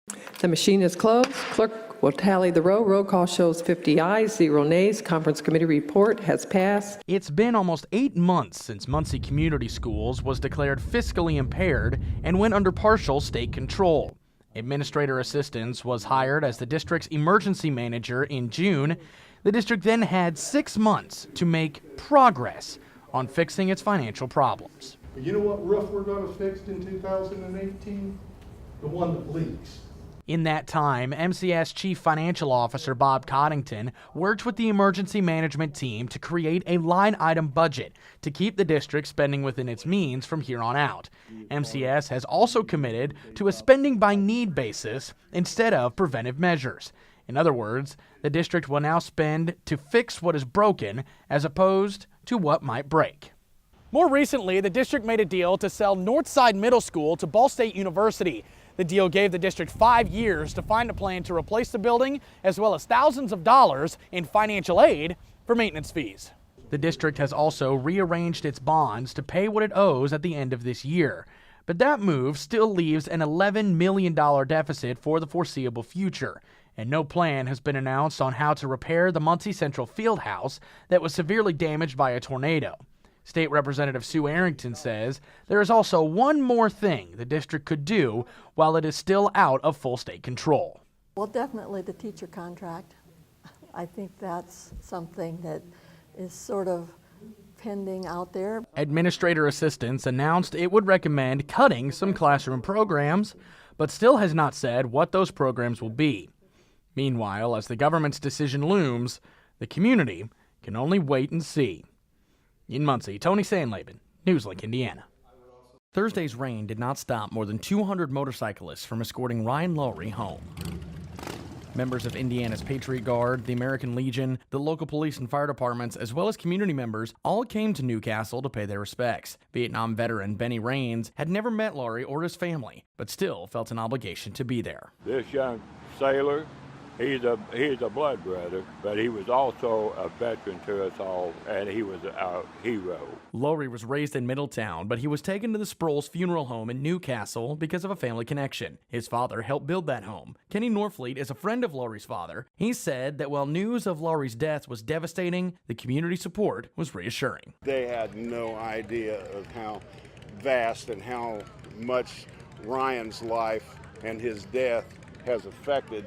The machine is closed. Clerk will tally the roll. Roll call shows 50 ayes, 0 nays. Conference committee report has passed. It's been almost 8 months since Muncie Community Schools was declared fiscally impaired and went under partial state control. Administrator assistance was hired as the district's emergency manager in June. The district then had 6 months to make progress on fixing its financial problems. You know what roof we're going to fix in 2018? The one that leaks. In that time, MCS Chief Financial Officer Bob Coddington worked with the emergency management team to create a line item budget to keep the district spending within its means from here on out. MCS has also committed to a spending by need basis instead of preventive measures. In other words, the district will now spend to fix what is broken as opposed to what might break. More recently, the district made a deal to sell Northside Middle School to Ball State University. The deal gave the district 5 years to find a plan to replace the building, as well as thousands of dollars in financial aid for maintenance fees. The district has also rearranged its bonds to pay what it owes at the end of this year. But that move still leaves an $11 million deficit for the foreseeable future, and no plan has been announced on how to repair the Muncie Central Fieldhouse that was severely damaged by a tornado. State Representative Sue Arrington says there is also one more thing the district could do while it is still out of full state control. Well, definitely the teacher contract. I think that's something that is sort of pending out there. Administrator assistants announced it would recommend cutting some classroom programs, but still has not said what those programs will be. Meanwhile, as the government's decision looms, the community can only wait and see. In Muncie, Tony Sandlaben, NewsLink, Indiana. Thursday's rain did not stop more than 200 motorcyclists from escorting Ryan Lowry home. Members of Indiana's Patriot Guard, the American Legion, the local police and fire departments, as well as community members, all came to Newcastle to pay their respects. Vietnam veteran Benny Raines had never met Lowry or his family, but still felt an obligation to be there. This young sailor, he's a blood brother, but he was also a veteran to us all, and he was our hero. Lowry was raised in Middletown, but he was taken to the Sproles Funeral Home in Newcastle because of a family connection. His father helped build that home. Kenny Norfleet is a friend of Lowry's father. He said that while news of Lowry's death was devastating, the community support was reassuring. They had no idea of how vast and how much Ryan's life and his death has affected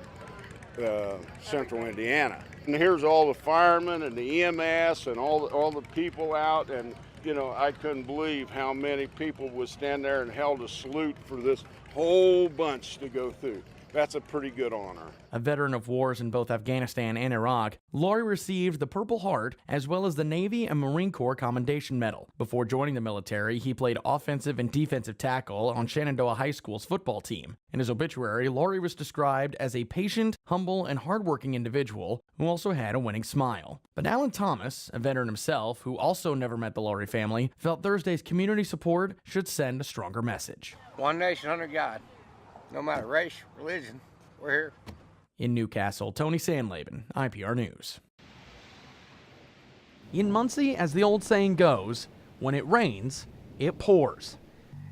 Central Indiana. And here's all the firemen and the EMS and all the people out, and you know, I couldn't believe how many people would stand there and held a salute for this whole bunch to go through. That's a pretty good honor. A veteran of wars in both Afghanistan and Iraq, Lowry received the Purple Heart as well as the Navy and Marine Corps Commendation Medal. Before joining the military, he played offensive and defensive tackle on Shenandoah High School's football team. In his obituary, Lowry was described as a patient, humble, and hardworking individual who also had a winning smile. But Alan Thomas, a veteran himself who also never met the Lowry family, felt Thursday's community support should send a stronger message. One nation under God. No matter race, religion, we're here. In Newcastle, Tony Sandlaben, IPR News. In Muncie, as the old saying goes, when it rains, it pours.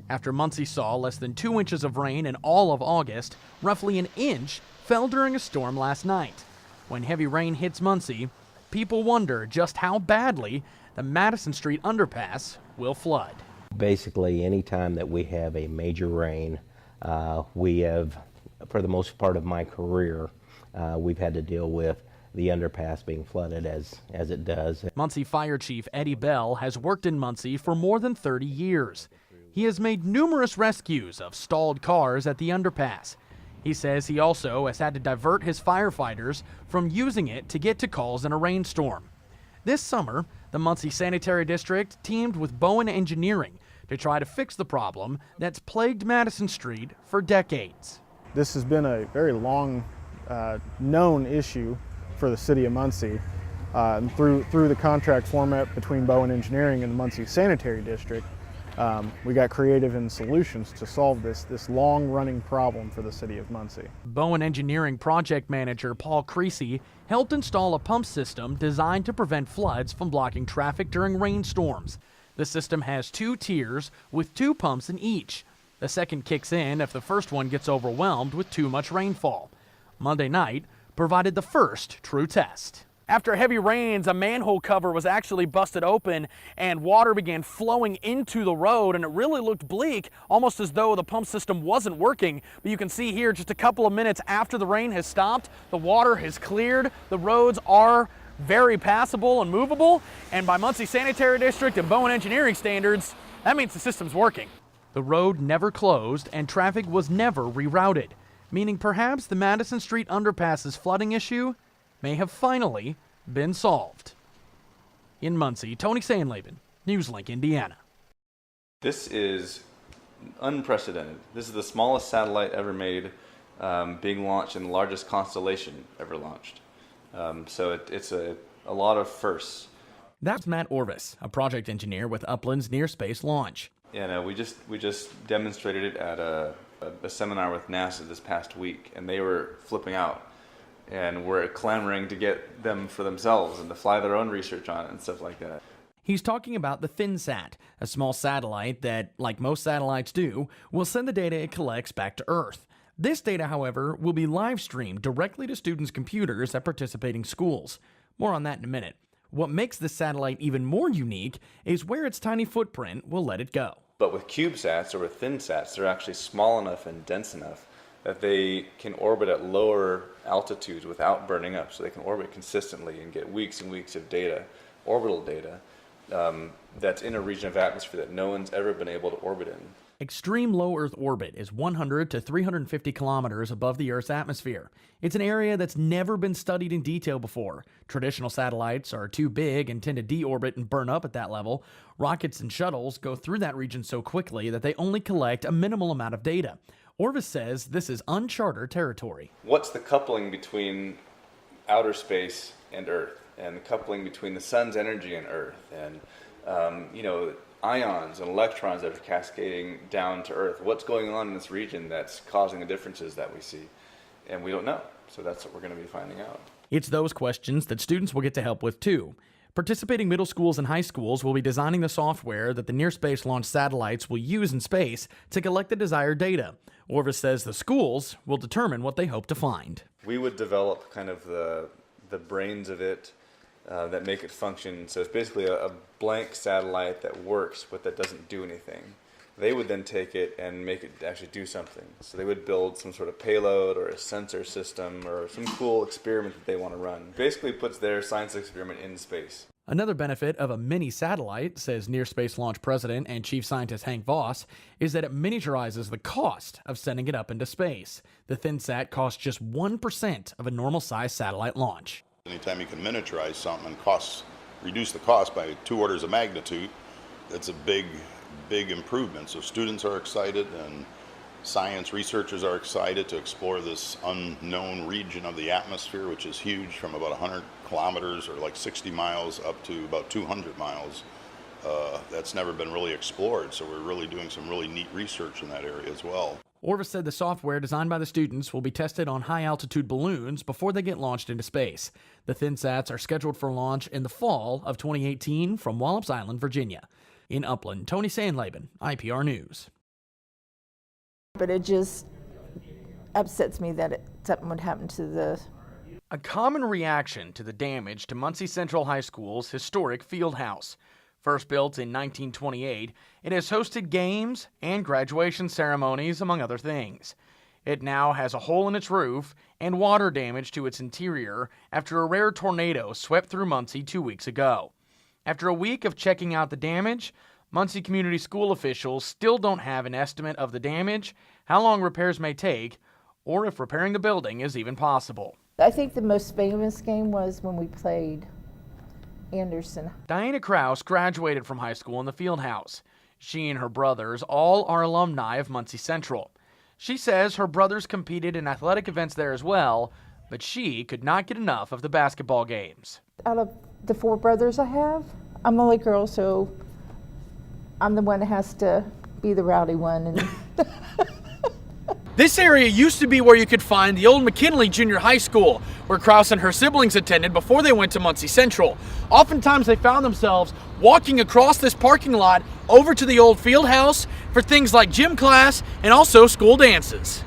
After Muncie saw less than 2 inches of rain in all of August, roughly an inch fell during a storm last night. When heavy rain hits Muncie, people wonder just how badly the Madison Street underpass will flood. Basically, anytime that we have a major rain, we have, for the most part of my career, we've had to deal with the underpass being flooded as it does. Muncie Fire Chief Eddie Bell has worked in Muncie for more than 30 years. He has made numerous rescues of stalled cars at the underpass. He says he also has had to divert his firefighters from using it to get to calls in a rainstorm. This summer, the Muncie Sanitary District teamed with Bowen Engineering to try to fix the problem that's plagued Madison Street for decades. This has been a very long known issue for the city of Muncie. And through the contract format between Bowen Engineering and the Muncie Sanitary District, we got creative in solutions to solve this long-running problem for the city of Muncie. Bowen Engineering project manager Paul Creasy helped install a pump system designed to prevent floods from blocking traffic during rainstorms. The system has 2 tiers with 2 pumps in each. The second kicks in if the first one gets overwhelmed with too much rainfall. Monday night provided the first true test. After heavy rains, a manhole cover was actually busted open and water began flowing into the road, and it really looked bleak, almost as though the pump system wasn't working. But you can see here, just a couple of minutes after the rain has stopped, the water has cleared. The roads are very passable and movable, and by Muncie Sanitary District and Bowen Engineering standards, that means the system's working. The road never closed and traffic was never rerouted, meaning perhaps the Madison Street underpass's flooding issue may have finally been solved. In Muncie, Tony Sandlaben, NewsLink, Indiana. This is unprecedented. This is the smallest satellite ever made, being launched in the largest constellation ever launched. So it's a lot of firsts. That's Matt Orvis, a project engineer with Upland's Near Space launch. And we just demonstrated it at a seminar with NASA this past week, and they were flipping out. And we're clamoring to get them for themselves and to fly their own research on it and stuff like that. He's talking about the ThinSat, a small satellite that, like most satellites do, will send the data it collects back to Earth. This data, however, will be live streamed directly to students' computers at participating schools. More on that in a minute. What makes this satellite even more unique is where its tiny footprint will let it go. But with CubeSats or with ThinSats, they're actually small enough and dense enough that they can orbit at lower altitudes without burning up. So they can orbit consistently and get weeks and weeks of data, orbital data, that's in a region of atmosphere that no one's ever been able to orbit in. Extreme low Earth orbit is 100 to 350 kilometers above the Earth's atmosphere. It's an area that's never been studied in detail before. Traditional satellites are too big and tend to deorbit and burn up at that level. Rockets and shuttles go through that region so quickly that they only collect a minimal amount of data. Orvis says this is uncharted territory. What's the coupling between outer space and Earth, and the coupling between the sun's energy and Earth, and ions and electrons that are cascading down to Earth? What's going on in this region that's causing the differences that we see? And we don't know. So that's what we're going to be finding out. It's those questions that students will get to help with too. Participating middle schools and high schools will be designing the software that the Near Space launch satellites will use in space to collect the desired data. Orvis says the schools will determine what they hope to find. We would develop kind of the brains of it that make it function. So it's basically a blank satellite that works, but that doesn't do anything. They would then take it and make it actually do something. So they would build some sort of payload or a sensor system or some cool experiment that they want to run. Basically puts their science experiment in space. Another benefit of a mini satellite, says Near Space Launch President and Chief Scientist Hank Voss, is that it miniaturizes the cost of sending it up into space. The ThinSat costs just 1% of a normal-sized satellite launch. Anytime you can miniaturize something and reduce the cost by 2 orders of magnitude, that's a big improvement. So students are excited and science researchers are excited to explore this unknown region of the atmosphere, which is huge, from about 100 kilometers or like 60 miles up to about 200 miles. That's never been really explored, so we're really doing some really neat research in that area as well. Orvis said the software designed by the students will be tested on high-altitude balloons before they get launched into space. The ThinSats are scheduled for launch in the fall of 2018 from Wallops Island, Virginia. In Upland, Tony Sandlaben, IPR News. But it just upsets me that something would happen to the... A common reaction to the damage to Muncie Central High School's historic field house. First built in 1928, it has hosted games and graduation ceremonies, among other things. It now has a hole in its roof and water damage to its interior after a rare tornado swept through Muncie 2 weeks ago. After a week of checking out the damage, Muncie Community School officials still don't have an estimate of the damage, how long repairs may take, or if repairing the building is even possible. I think the most famous game was when we played Anderson. Diana Kraus graduated from high school in the field house. She and her brothers all are alumni of Muncie Central. She says her brothers competed in athletic events there as well, but she could not get enough of the basketball games. Out of the 4 brothers I have, I'm the only girl, so I'm the one that has to be the rowdy one. And This area used to be where you could find the old McKinley Junior High School, where Krause and her siblings attended before they went to Muncie Central. Oftentimes they found themselves walking across this parking lot over to the old field house for things like gym class and also school dances.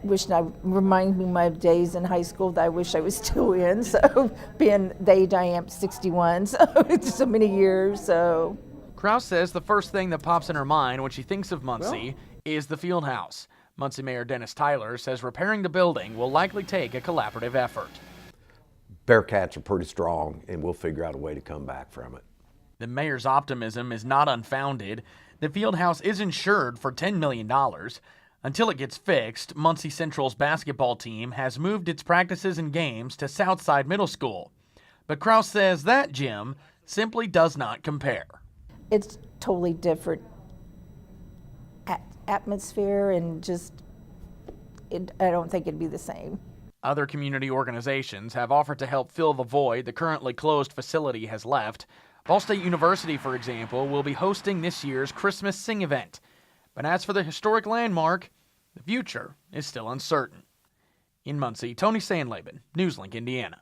Remind me of my days in high school that I wish I was still in, so being the age I am, 61, so it's so many years, so. Krause says the first thing that pops in her mind when she thinks of Muncie is the field house. Muncie Mayor Dennis Tyler says repairing the building will likely take a collaborative effort. Bearcats are pretty strong, and we'll figure out a way to come back from it. The mayor's optimism is not unfounded. The field house is insured for $10 million. Until it gets fixed, Muncie Central's basketball team has moved its practices and games to Southside Middle School. But Krause says that gym simply does not compare. It's totally different atmosphere, and just, I don't think it'd be the same. Other community organizations have offered to help fill the void the currently closed facility has left. Ball State University, for example, will be hosting this year's Christmas Sing event. But as for the historic landmark, the future is still uncertain. In Muncie, Tony Sandlaben, NewsLink, Indiana.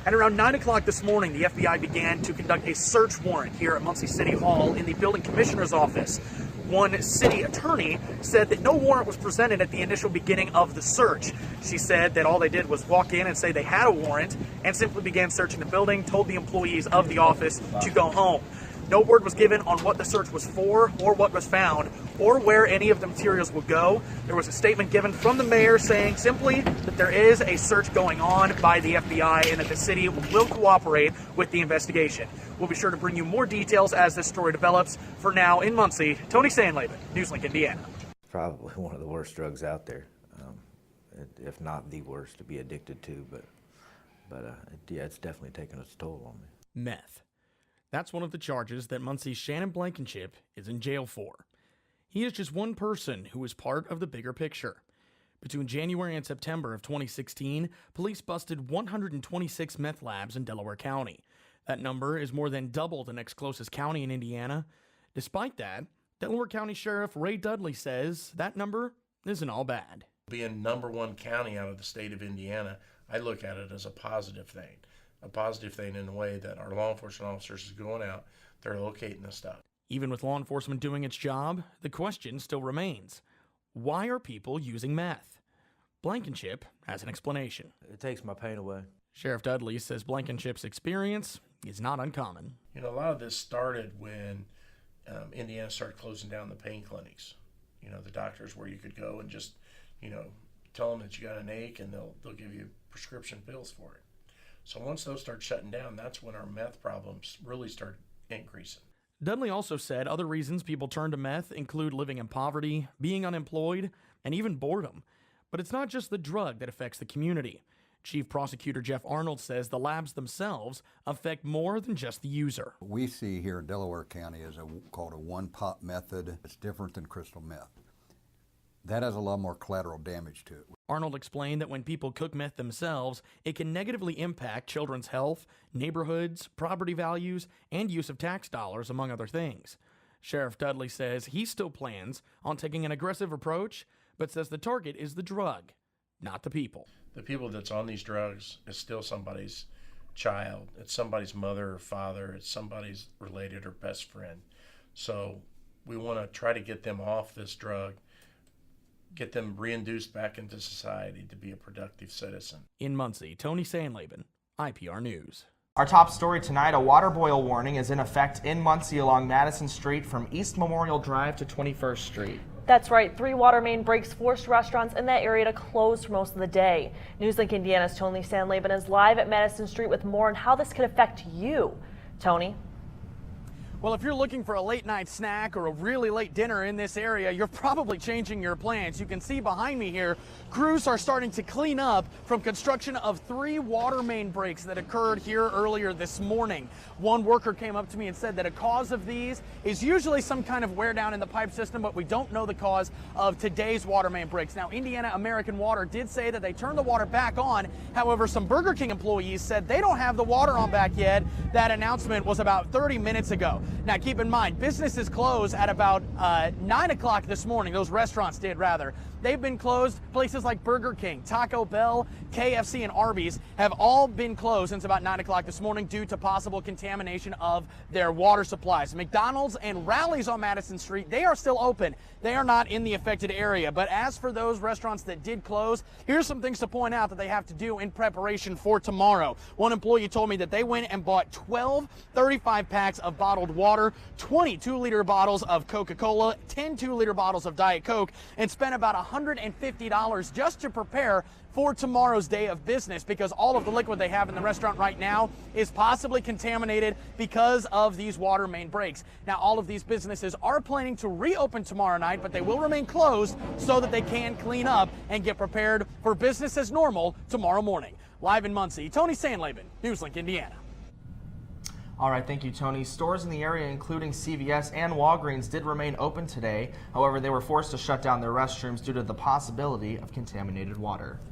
At around 9 o'clock this morning, the FBI began to conduct a search warrant here at Muncie City Hall in the building commissioner's office. One city attorney said that no warrant was presented at the initial beginning of the search. She said that all they did was walk in and say they had a warrant and simply began searching the building, told the employees of the office to go home. No word was given on what the search was for or what was found or where any of the materials would go. There was a statement given from the mayor saying simply that there is a search going on by the FBI and that the city will cooperate with the investigation. We'll be sure to bring you more details as this story develops. For now, in Muncie, Tony Sandlaben, NewsLink, Indiana. Probably one of the worst drugs out there, if not the worst to be addicted to, but yeah, it's definitely taken its toll on me. Meth. That's one of the charges that Muncie's Shannon Blankenship is in jail for. He is just one person who is part of the bigger picture. Between January and September of 2016, police busted 126 meth labs in Delaware County. That number is more than double the next closest county in Indiana. Despite that, Delaware County Sheriff Ray Dudley says that number isn't all bad. Being #1 county out of the state of Indiana, I look at it as a positive thing. A positive thing in the way that our law enforcement officers is going out, they're locating the stuff. Even with law enforcement doing its job, the question still remains. Why are people using meth? Blankenship has an explanation. It takes my pain away. Sheriff Dudley says Blankenship's experience is not uncommon. You know, a lot of this started when Indiana started closing down the pain clinics. You know, the doctors where you could go and just, you know, tell them that you got an ache and they'll give you prescription pills for it. So once those start shutting down, that's when our meth problems really start increasing. Dudley also said other reasons people turn to meth include living in poverty, being unemployed, and even boredom. But it's not just the drug that affects the community. Chief Prosecutor Jeff Arnold says the labs themselves affect more than just the user. What we see here in Delaware County is called a one-pot method. It's different than crystal meth. That has a lot more collateral damage to it. Arnold explained that when people cook meth themselves, it can negatively impact children's health, neighborhoods, property values, and use of tax dollars, among other things. Sheriff Dudley says he still plans on taking an aggressive approach, but says the target is the drug, not the people. The people that's on these drugs is still somebody's child. It's somebody's mother or father. It's somebody's related or best friend. So we want to try to get them off this drug, get them reinduced back into society to be a productive citizen. In Muncie, Tony Sandlaben, IPR News. Our top story tonight, a water boil warning is in effect in Muncie along Madison Street from East Memorial Drive to 21st Street. That's right. 3 water main breaks forced restaurants in that area to close for most of the day. NewsLink Indiana's Tony Sandlaben is live at Madison Street with more on how this could affect you. Tony? Well, if you're looking for a late night snack or a really late dinner in this area, you're probably changing your plans. You can see behind me here, crews are starting to clean up from construction of 3 water main breaks that occurred here earlier this morning. One worker came up to me and said that a cause of these is usually some kind of wear down in the pipe system, but we don't know the cause of today's water main breaks. Now, Indiana American Water did say that they turned the water back on. However, some Burger King employees said they don't have the water on back yet. That announcement was about 30 minutes ago. Now, keep in mind, businesses close at about 9 o'clock this morning. Those restaurants did, rather. they've been closed. Places like Burger King, Taco Bell, KFC, and Arby's have all been closed since about 9 o'clock this morning due to possible contamination of their water supplies. McDonald's and Rally's on Madison Street, they are still open. They are not in the affected area. But as for those restaurants that did close, here's some things to point out that they have to do in preparation for tomorrow. One employee told me that they went and bought 12 35 packs of bottled water, 20 2-liter bottles of Coca-Cola, 10 2-liter bottles of Diet Coke, and spent about $150 just to prepare for tomorrow's day of business, because all of the liquid they have in the restaurant right now is possibly contaminated because of these water main breaks. Now, all of these businesses are planning to reopen tomorrow night, but they will remain closed so that they can clean up and get prepared for business as normal tomorrow morning. Live in Muncie, Tony Sandlaben, NewsLink, Indiana. All right, thank you, Tony. Stores in the area, including CVS and Walgreens, did remain open today. However, they were forced to shut down their restrooms due to the possibility of contaminated water.